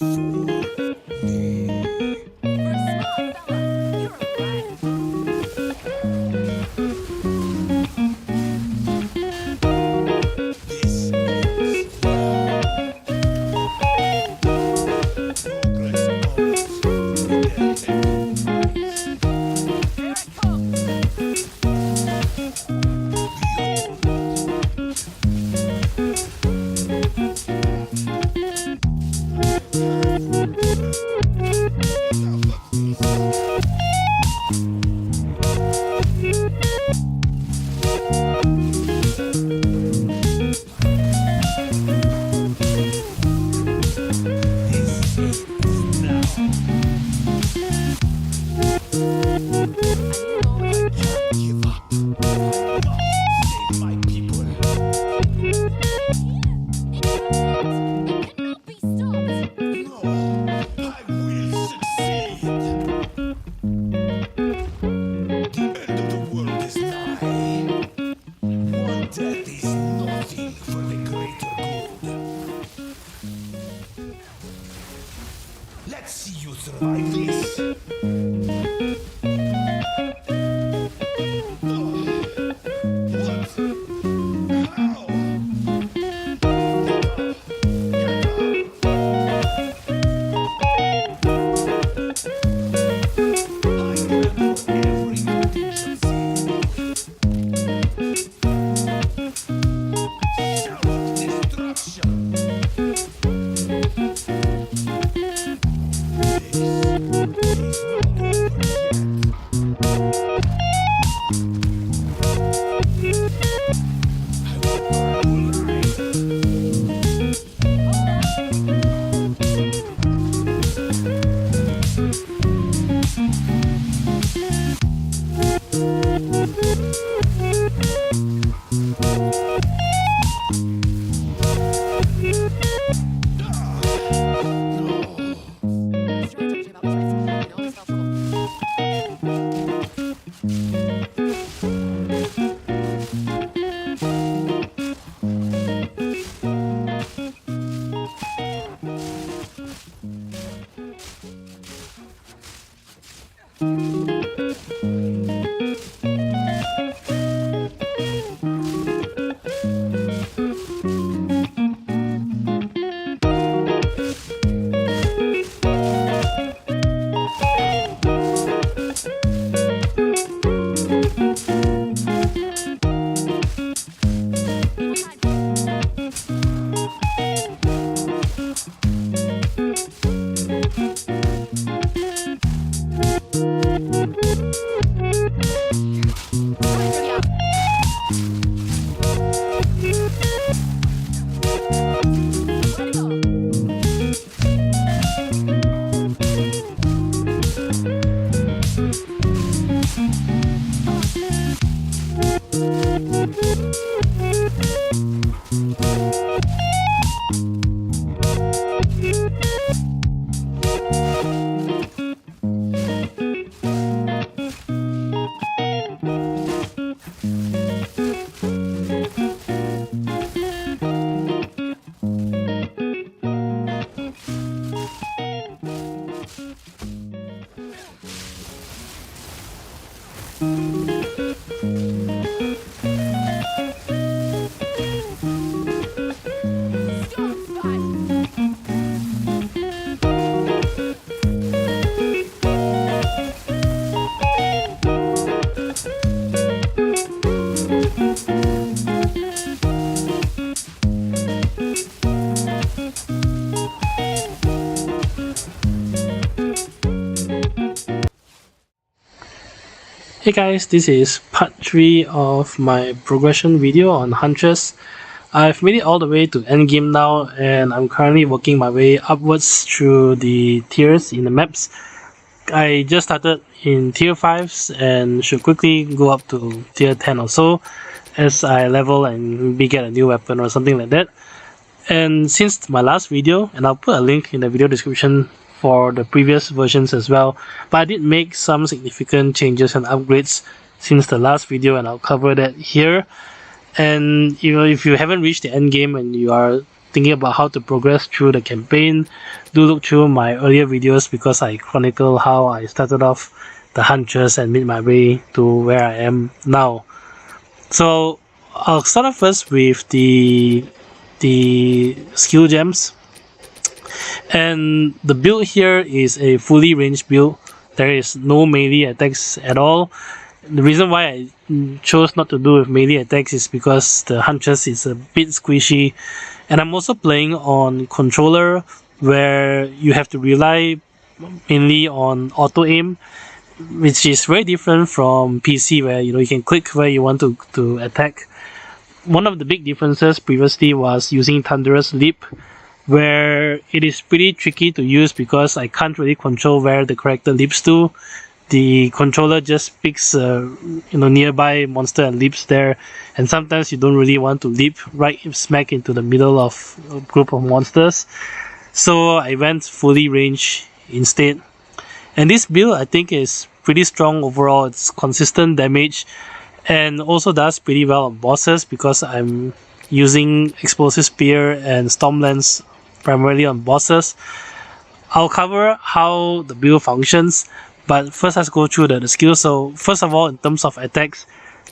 Let's see you survive this. Hey guys, this is part 3 of my progression video on Huntress. I've made it all the way to endgame now, and I'm currently working my way upwards through the tiers in the maps. I just started in tier 5s and should quickly go up to tier 10 or so as I level and maybe get a new weapon or something like that. And since my last video, and I'll put a link in the video description for the previous versions as well, but I did make some significant changes and upgrades since the last video, and I'll cover that here. And if you haven't reached the end game and you are thinking about how to progress through the campaign, do look through my earlier videos because I chronicle how I started off the Huntress and made my way to where I am now. So I'll start off first with the skill gems. And the build here is a fully ranged build. There is no melee attacks at all. The reason why I chose not to do with melee attacks is because the Huntress is a bit squishy, and I'm also playing on controller where you have to rely mainly on auto aim, which is very different from PC where you can click where you want to attack. One of the big differences previously was using Thunderous Leap, where it is pretty tricky to use because I can't really control where the character leaps to. The controller just picks nearby monster and leaps there, and sometimes you don't really want to leap right smack into the middle of a group of monsters. So I went fully range instead. And this build I think is pretty strong overall. It's consistent damage and also does pretty well on bosses because I'm using Explosive Spear and Stormlance primarily on bosses. I'll cover how the build functions, but first let's go through the skills. So first of all, in terms of attacks,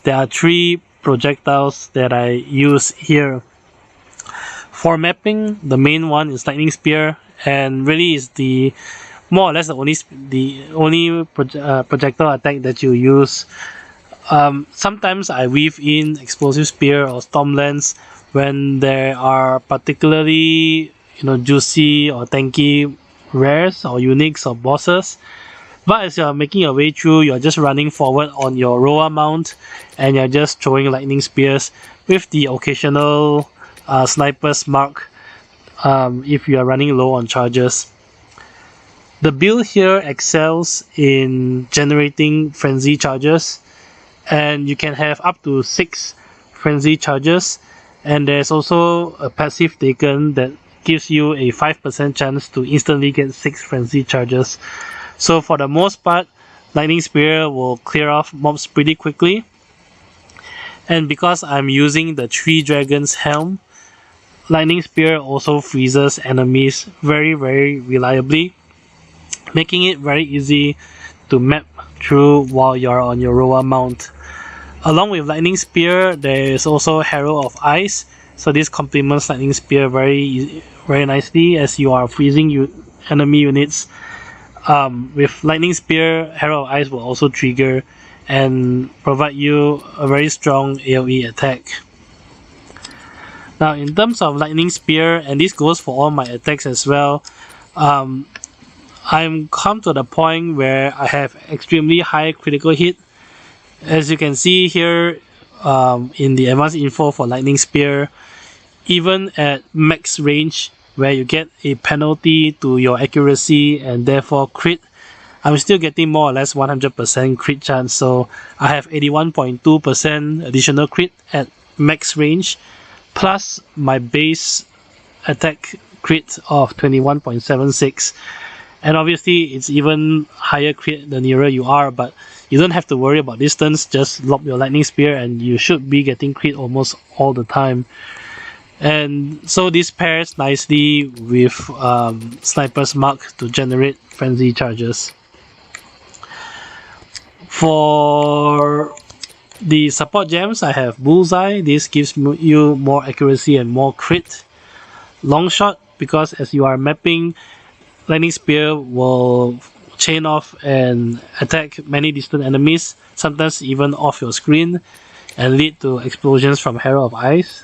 there are 3 projectiles that I use here. For mapping, the main one is Lightning Spear, and really is the more or less the only projectile attack that you use. Sometimes I weave in Explosive Spear or Stormlance when there are particularly juicy or tanky rares or uniques or bosses. But as you're making your way through, you're just running forward on your Rhoa mount and you're just throwing lightning spears with the occasional sniper's mark if you are running low on charges. The build here excels in generating frenzy charges, and you can have up to 6 frenzy charges, and there's also a passive taken that gives you a 5% chance to instantly get 6 frenzy charges. So for the most part, Lightning Spear will clear off mobs pretty quickly. And because I'm using the 3 Dragons Helm, Lightning Spear also freezes enemies very reliably, making it very easy to map through while you're on your Rhoa mount. Along with Lightning Spear, there is also Herald of Ice, so this complements Lightning Spear very nicely as you are freezing enemy units. With Lightning Spear, Herald of Ice will also trigger and provide you a very strong AoE attack. Now in terms of Lightning Spear, and this goes for all my attacks as well, I'm come to the point where I have extremely high critical hit. As you can see here in the advanced info for Lightning Spear, even at max range where you get a penalty to your accuracy and therefore crit, I'm still getting more or less 100% crit chance. So I have 81.2% additional crit at max range, plus my base attack crit of 21.76. And obviously it's even higher crit the nearer you are, but you don't have to worry about distance. Just lob your Lightning Spear and you should be getting crit almost all the time. And so this pairs nicely with Sniper's Mark to generate frenzy charges. For the support gems, I have Bullseye. This gives you more accuracy and more crit. Longshot, because as you are mapping, Lightning Spear will chain off and attack many distant enemies, sometimes even off your screen, and lead to explosions from Herald of Ice.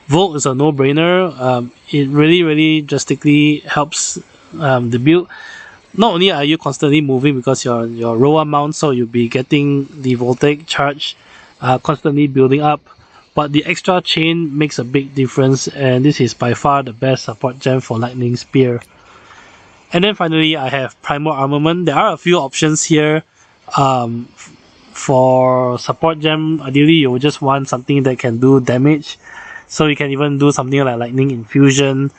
Volt is a no-brainer. It really drastically helps the build. Not only are you constantly moving because you're on your Rhoa mount, so you'll be getting the voltaic charge constantly building up, but the extra chain makes a big difference, and this is by far the best support gem for Lightning Spear. And then finally, I have Primal Armament. There are a few options here. For support gem, ideally you would just want something that can do damage. So you can even do something like Lightning Infusion,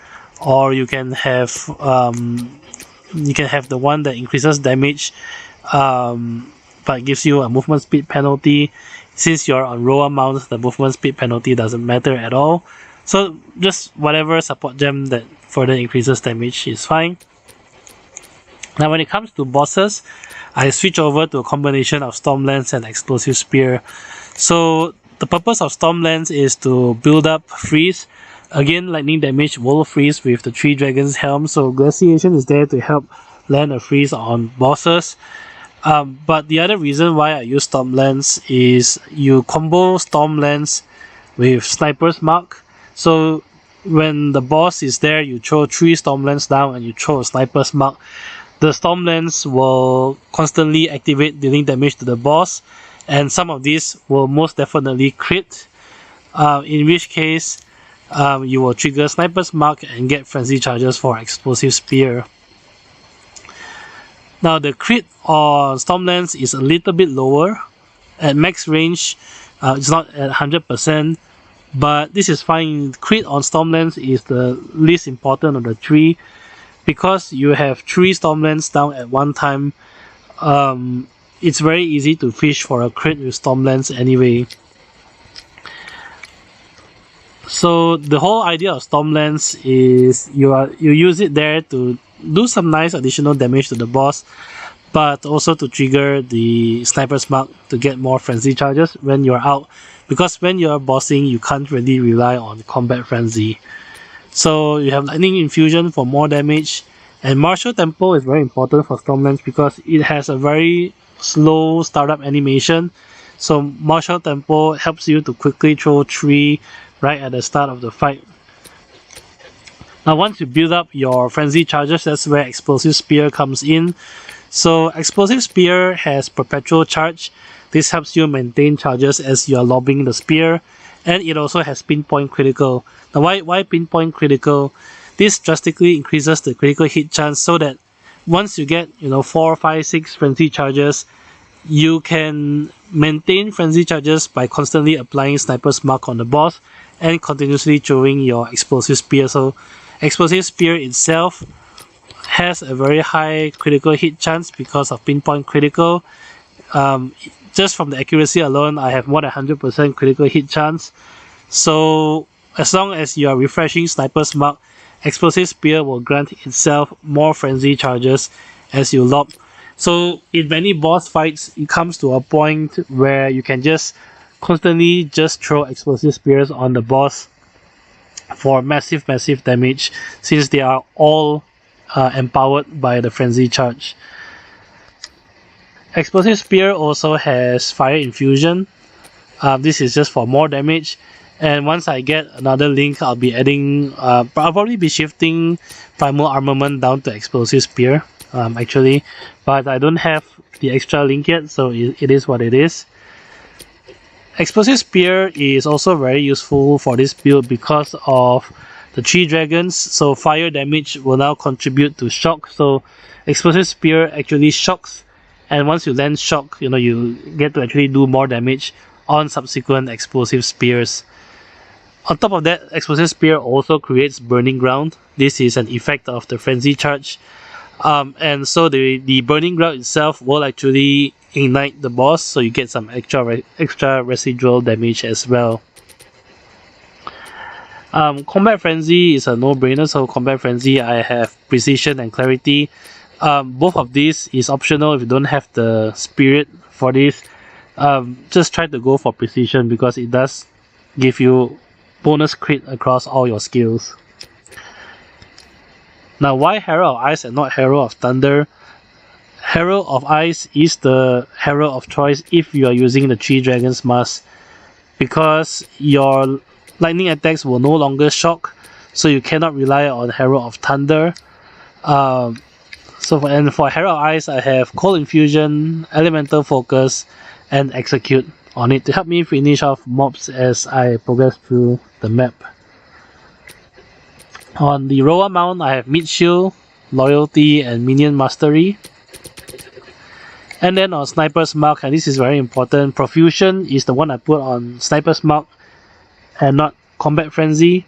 or you can have the one that increases damage, but gives you a movement speed penalty. Since you're on Rhoa mount, the movement speed penalty doesn't matter at all. So just whatever support gem that further increases damage is fine. Now when it comes to bosses, I switch over to a combination of Storm Lance and Explosive Spear. So the purpose of Storm Lance is to build up freeze. Again, lightning damage will freeze with the 3 Dragons Helm, so Glaciation is there to help land a freeze on bosses. But the other reason why I use Storm Lance is you combo Storm Lance with Sniper's Mark. So when the boss is there, you throw 3 Storm Lance down and you throw a Sniper's Mark. The Storm Lance will constantly activate, dealing damage to the boss, and some of these will most definitely crit, in which case you will trigger Sniper's Mark and get Frenzy Charges for Explosive Spear. Now the crit on Storm Lance is a little bit lower. At max range, it's not at 100%, but this is fine. Crit on Storm Lance is the least important of the 3. Because you have 3 Storm Lance down at one time, it's very easy to fish for a crit with Storm Lance anyway. So the whole idea of Storm Lance is you use it there to do some nice additional damage to the boss, but also to trigger the Sniper's Mark to get more Frenzy Charges when you're out, because when you're bossing you can't really rely on Combat Frenzy. So you have Lightning Infusion for more damage, and Martial Tempo is very important for Storm Lance because it has a very slow startup animation. So Martial Tempo helps you to quickly throw 3 right at the start of the fight. Now once you build up your Frenzy Charges, that's where Explosive Spear comes in. So Explosive Spear has Perpetual Charge. This helps you maintain charges as you are lobbing the spear. And it also has Pinpoint Critical. Now why Pinpoint Critical? This drastically increases the critical hit chance so that once you get 4, 5, 6 Frenzy Charges, you can maintain Frenzy Charges by constantly applying Sniper's Mark on the boss and continuously throwing your Explosive Spear. So Explosive Spear itself has a very high critical hit chance because of Pinpoint Critical. Just from the accuracy alone, I have more than 100% critical hit chance. So as long as you are refreshing Sniper's Mark, Explosive Spear will grant itself more Frenzy Charges as you lob. So in many boss fights, it comes to a point where you can just constantly throw Explosive Spears on the boss for massive damage, since they are all empowered by the Frenzy Charge. Explosive Spear also has Fire Infusion. This is just for more damage, and once I get another link, I'll be adding, I'll probably be shifting Primal Armament down to Explosive Spear actually, but I don't have the extra link yet, so it is what it is. Explosive Spear is also very useful for this build because of the 3 dragons, so fire damage will now contribute to shock. So Explosive Spear actually shocks, and once you land shock, you get to actually do more damage on subsequent Explosive Spears. On top of that, Explosive Spear also creates Burning Ground. This is an effect of the Frenzy Charge. And so the Burning Ground itself will actually ignite the boss, so you get some extra residual damage as well. Combat Frenzy is a no-brainer, so Combat Frenzy I have Precision and Clarity. Both of these is optional if you don't have the Spirit for this. Just try to go for Precision because it does give you bonus crit across all your skills. Now why Herald of Ice and not Herald of Thunder? Herald of Ice is the Herald of choice if you are using the 3 Dragons Mask, because your lightning attacks will no longer shock, so you cannot rely on Herald of Thunder. For Herald of Ice, I have Cold Infusion, Elemental Focus, and Execute on it to help me finish off mobs as I progress through the map. On the Rhoa mount, I have Mid Shield, Loyalty, and Minion Mastery. And then on Sniper's Mark, and this is very important, Profusion is the one I put on Sniper's Mark and not Combat Frenzy.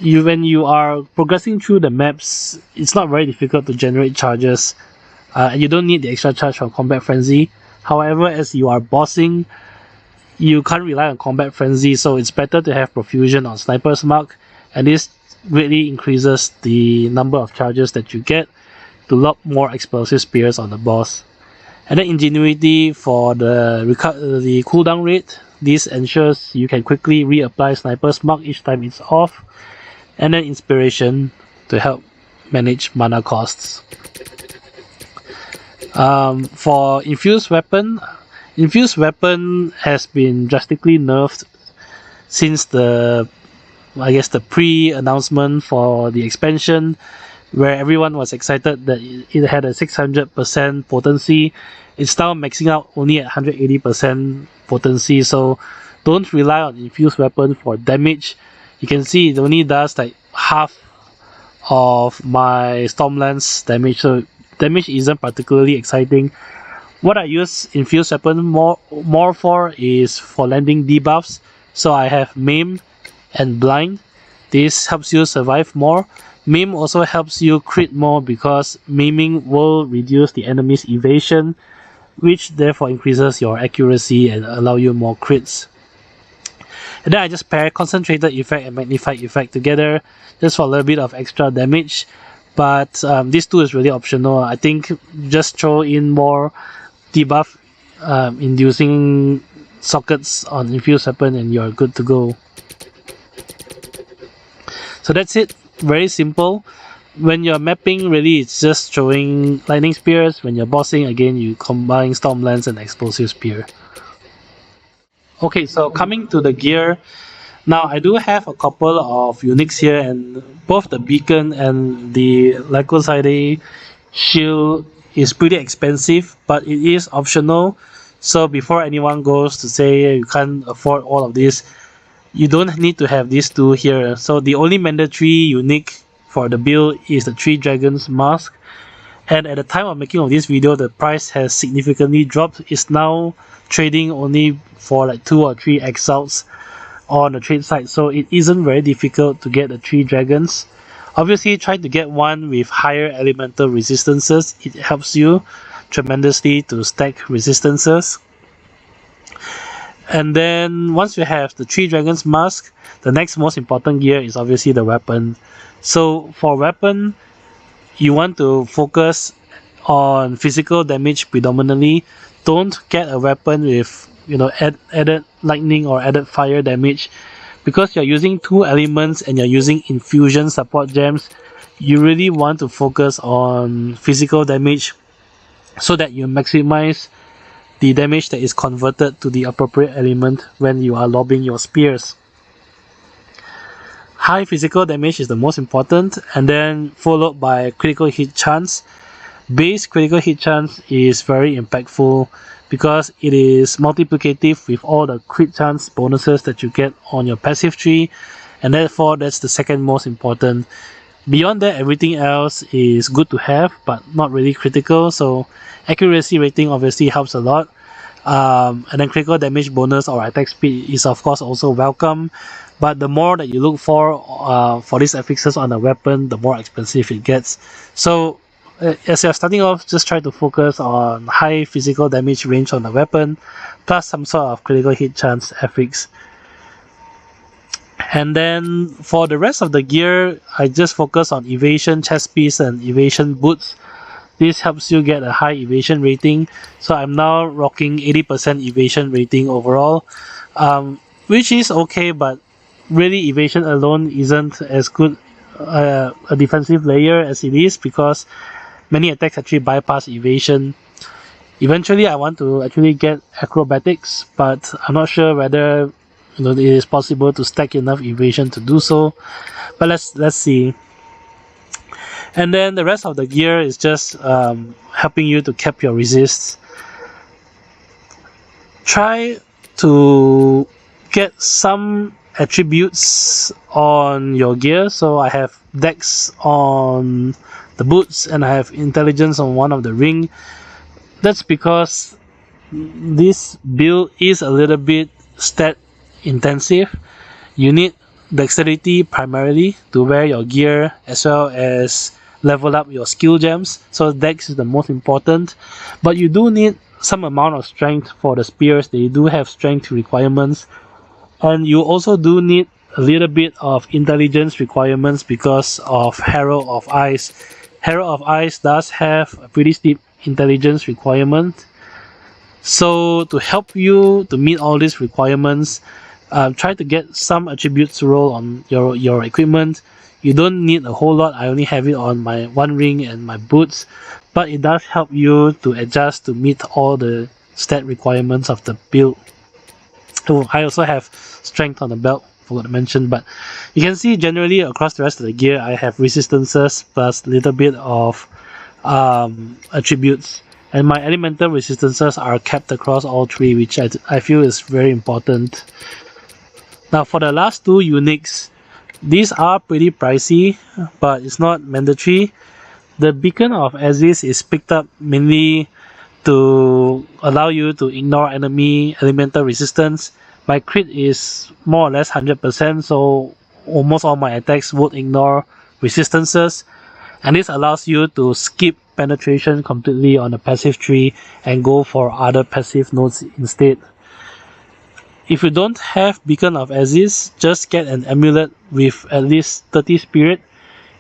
When you are progressing through the maps, it's not very difficult to generate charges. You don't need the extra charge from Combat Frenzy. However, as you are bossing, you can't rely on combat frenzy, so it's better to have profusion on sniper's mark, and this greatly increases the number of charges that you get to lob more explosive spears on the boss. And then ingenuity for the cooldown rate. This ensures you can quickly reapply sniper's mark each time it's off. And then inspiration to help manage mana costs. For infused weapon has been drastically nerfed since the pre-announcement for the expansion, where everyone was excited that it had a 600% potency. It's now maxing out only at 180% potency, so don't rely on infused weapon for damage. You can see it only does like half of my Stormlance damage, so damage isn't particularly exciting. What I use infused weapon more for is for landing debuffs. So I have Maim and Blind. This helps you survive more. Maim also helps you crit more because maiming will reduce the enemy's evasion, which therefore increases your accuracy and allow you more crits. And then I just pair concentrated effect and magnified effect together just for a little bit of extra damage. But this two is really optional. I think just throw in more debuff inducing sockets on infused weapon and you're good to go. So that's it. Very simple. When you're mapping, really it's just throwing lightning spears. When you're bossing, again you combine Stormlance and Explosive Spear. Okay, so coming to the gear. Now I do have a couple of uniques here, and both the beacon and the Lycoside shield is pretty expensive, but it is optional. So before anyone goes to say you can't afford all of this, you don't need to have these two here. So the only mandatory unique for the build is the 3 Dragons mask, and at the time of making of this video the price has significantly dropped. It's now trading only for like 2 or 3 exiles on the trade site, so it isn't very difficult to get the 3 dragons. Obviously try to get one with higher elemental resistances. It helps you tremendously to stack resistances. And then once you have the 3 dragons mask, the next most important gear is obviously the weapon. So for weapon, you want to focus on physical damage predominantly. Don't get a weapon with added lightning or added fire damage, because you're using 2 elements and you're using infusion support gems. You really want to focus on physical damage so that you maximize the damage that is converted to the appropriate element when you are lobbing your spears. High physical damage is the most important, and then followed by critical hit chance. Base critical hit chance is very impactful because it is multiplicative with all the crit chance bonuses that you get on your passive tree, and therefore that's the second most important. Beyond that, everything else is good to have but not really critical, so accuracy rating obviously helps a lot, and then critical damage bonus or attack speed is of course also welcome, but the more that you look for these affixes on a weapon, the more expensive it gets. So as you're starting off, just try to focus on high physical damage range on the weapon, plus some sort of critical hit chance affix. And then for the rest of the gear, I just focus on evasion chest piece and evasion boots. This helps you get a high evasion rating. So I'm now rocking 80% evasion rating overall, which is okay, but really evasion alone isn't as good a defensive layer as it is, because many attacks actually bypass evasion. Eventually I want to actually get acrobatics, but I'm not sure whether it is possible to stack enough evasion to do so, but let's see. And then the rest of the gear is just helping you to cap your resists. Try to get some attributes on your gear. So I have dex on the boots and I have intelligence on one of the ring. That's because this build is a little bit stat intensive. You need dexterity primarily to wear your gear, as well as level up your skill gems, so dex is the most important, but you do need some amount of strength for the spears. They do have strength requirements, and you also do need a little bit of intelligence requirements because of Herald of Ice. Herald of Ice does have a pretty steep intelligence requirement. So to help you to meet all these requirements, try to get some attributes roll on your equipment. You don't need a whole lot. I only have it on my one ring and my boots, but it does help you to adjust to meet all the stat requirements of the build. Oh, I also have strength on the belt, forgot to mention, but you can see generally across the rest of the gear I have resistances plus a little bit of attributes, and my elemental resistances are kept across all three, which I feel is very important. Now for the last two uniques, these are pretty pricey, but it's not mandatory. The Beacon of Aziz is picked up mainly to allow you to ignore enemy elemental resistance. My crit is more or less 100%, so almost all my attacks would ignore resistances, and this allows you to skip penetration completely on the passive tree and go for other passive nodes instead. If you don't have Beacon of Aziz, just get an amulet with at least 30 spirit.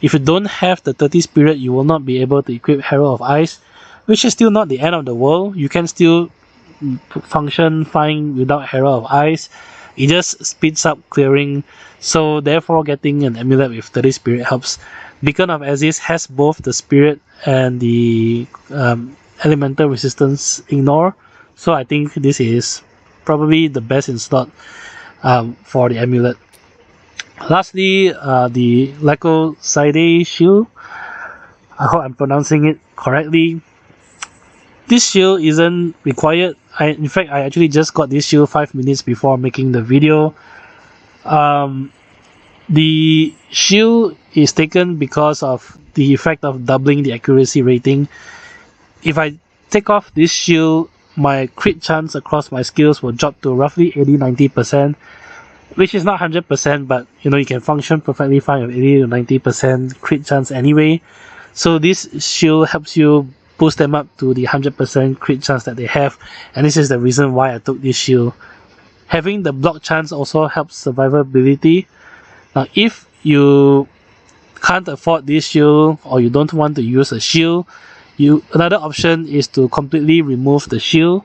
If you don't have the 30 spirit, you will not be able to equip Herald of Ice, which is still not the end of the world. You can still function fine without Herald of Ice. It just speeds up clearing, so therefore getting an amulet with 30 spirit helps. Beacon of Aziz has both the spirit and the elemental resistance ignore, so I think this is probably the best in slot for the amulet. Lastly, the Leco Side shield. I hope I'm pronouncing it correctly. This shield isn't required. In fact, I actually just got this shield 5 minutes before making the video. The shield is taken because of the effect of doubling the accuracy rating. If I take off this shield, my crit chance across my skills will drop to roughly 80-90%, which is not 100%, but you can function perfectly fine with 80-90% crit chance anyway. So this shield helps you boost them up to the 100% crit chance that they have, and this is the reason why I took this shield. Having the block chance also helps survivability. Now if you can't afford this shield or you don't want to use a shield, another option is to completely remove the shield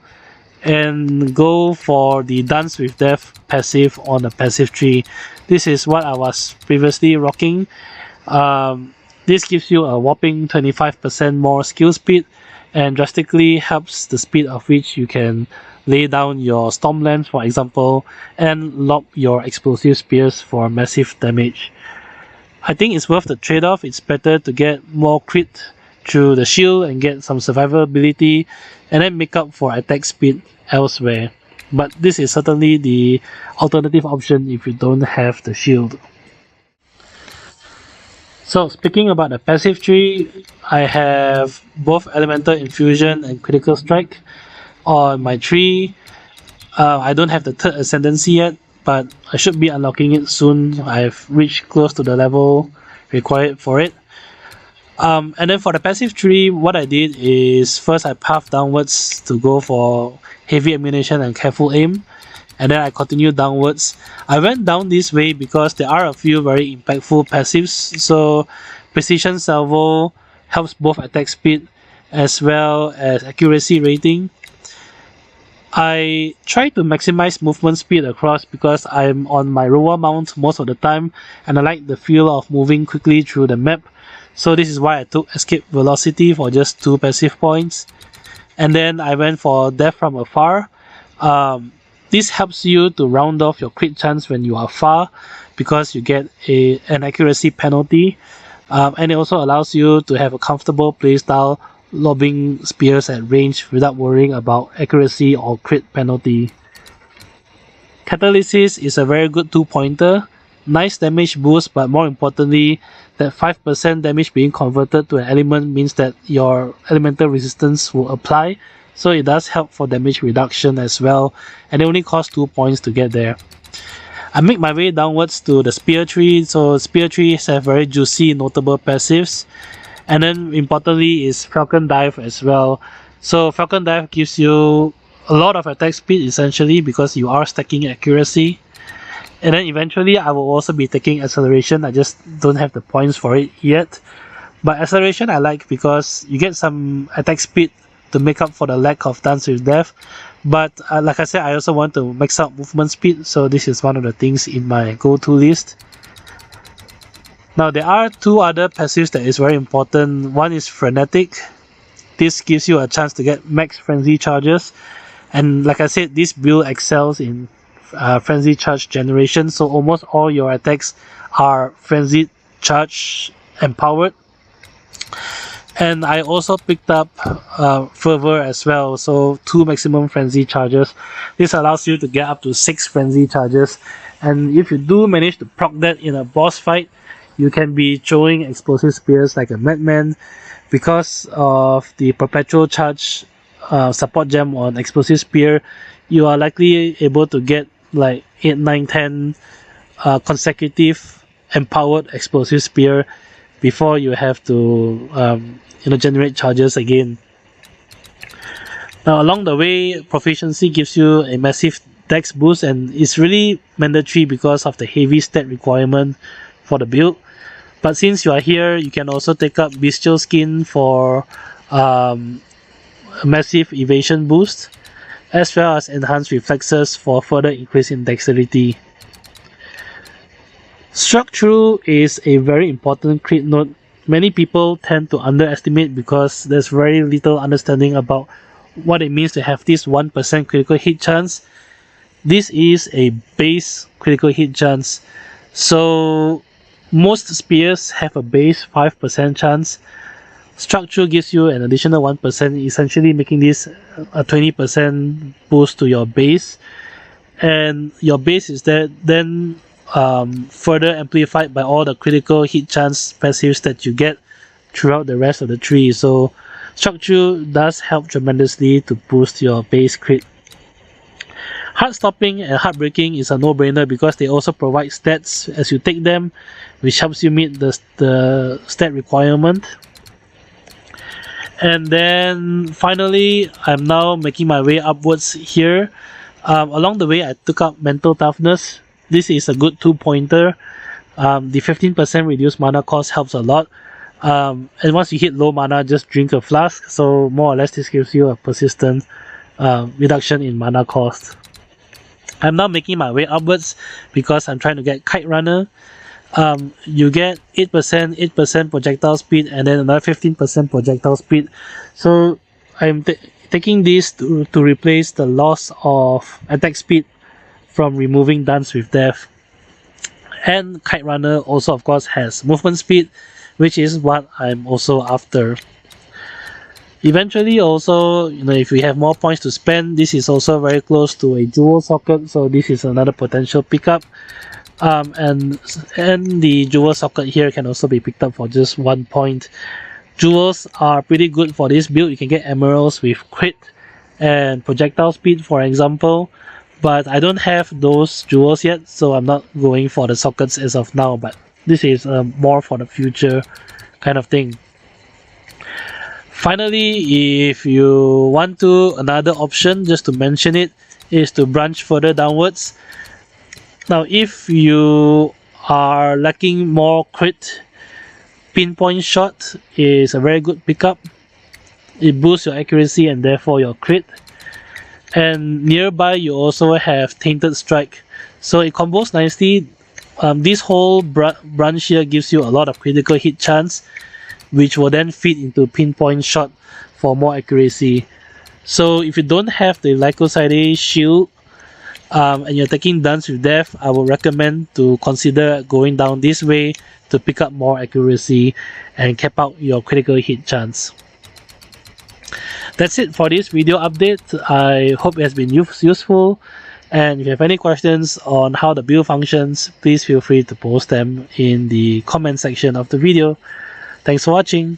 and go for the Dance with Death passive on the passive tree. This is what I was previously rocking. This gives you a whopping 25% more skill speed and drastically helps the speed of which you can lay down your Stormlands, for example, and lob your Explosive Spears for massive damage. I think it's worth the trade-off. It's better to get more crit through the shield and get some survivability and then make up for attack speed elsewhere. But this is certainly the alternative option if you don't have the shield. So speaking about the passive tree, I have both Elemental Infusion and Critical Strike on my tree. I don't have the third Ascendancy yet, but I should be unlocking it soon. I've reached close to the level required for it. And then for the passive tree, what I did is first I pathed downwards to go for heavy ammunition and careful aim, and then I continued downwards. I went down this way because there are a few very impactful passives. So Precision Salvo helps both attack speed as well as accuracy rating. I try to maximize movement speed across because I'm on my Rhoa mount most of the time and I like the feel of moving quickly through the map. So this is why I took Escape Velocity for just 2 passive points. And then I went for Death from Afar. This helps you to round off your crit chance when you are far because you get an accuracy penalty. And it also allows you to have a comfortable playstyle lobbing spears at range without worrying about accuracy or crit penalty. Catalysis is a very good 2-pointer. Nice damage boost, but more importantly, that 5% damage being converted to an element means that your elemental resistance will apply, so it does help for damage reduction as well, and it only costs 2 points to get there. I make my way downwards to the spear tree. So spear trees have very juicy notable passives, and then importantly is Falcon Dive as well. So Falcon Dive gives you a lot of attack speed essentially because you are stacking accuracy. And then eventually I will also be taking acceleration. I just don't have the points for it yet. But acceleration I like because you get some attack speed to make up for the lack of Dance with Death. But like I said, I also want to max out movement speed, so this is one of the things in my go-to list. Now there are two other passives that is very important. One is Frenetic. This gives you a chance to get max frenzy charges, and like I said, this build excels in frenzy charge generation, so almost all your attacks are frenzy charge empowered. And I also picked up Fervor as well, so 2 maximum frenzy charges. This allows you to get up to 6 frenzy charges, and if you do manage to proc that in a boss fight, you can be throwing explosive spears like a madman. Because of the perpetual charge support gem on explosive spear, you are likely able to get like 8, 9, 10 consecutive empowered explosive spear before you have to generate charges again. Now along the way, proficiency gives you a massive dex boost, and it's really mandatory because of the heavy stat requirement for the build. But since you are here, you can also take up Bestial Skin for a massive evasion boost, as well as enhanced reflexes for further increase in dexterity. Struck True is a very important crit node. Many people tend to underestimate because there's very little understanding about what it means to have this 1% critical hit chance. This is a base critical hit chance. So most spears have a base 5% chance. Struck True gives you an additional 1%, essentially making this a 20% boost to your base. And your base is then further amplified by all the critical hit chance passives that you get throughout the rest of the tree. So Struck True does help tremendously to boost your base crit. Heart Stopping and Heartbreaking is a no-brainer because they also provide stats as you take them, which helps you meet the stat requirement. And then finally, I'm now making my way upwards here. Along the way, I took up Mental Toughness. This is a good 2-pointer. The 15% reduced mana cost helps a lot. And once you hit low mana, just drink a flask. So more or less, this gives you a persistent reduction in mana cost. I'm now making my way upwards because I'm trying to get Kite Runner. You get 8% projectile speed and then another 15% projectile speed. So I'm taking this to replace the loss of attack speed from removing Dance with Death. And Kite Runner also of course has movement speed, which is what I'm also after. Eventually also, if we have more points to spend, this is also very close to a jewel socket, so this is another potential pickup. And the jewel socket here can also be picked up for just 1 point. Jewels are pretty good for this build. You can get emeralds with crit and projectile speed, for example, but I don't have those jewels yet, so I'm not going for the sockets as of now, but this is more for the future kind of thing. Finally, if you want to, another option, just to mention it, is to branch further downwards. Now, if you are lacking more crit, Pinpoint Shot is a very good pickup. It boosts your accuracy and therefore your crit. And nearby, you also have Tainted Strike. So it combos nicely. This whole branch here gives you a lot of critical hit chance, which will then feed into Pinpoint Shot for more accuracy. So if you don't have the Lycosidase shield and you're taking Dance with Death, I would recommend to consider going down this way to pick up more accuracy and cap out your critical hit chance. That's it for this video update. I hope it has been useful, and if you have any questions on how the build functions, please feel free to post them in the comment section of the video. Thanks for watching.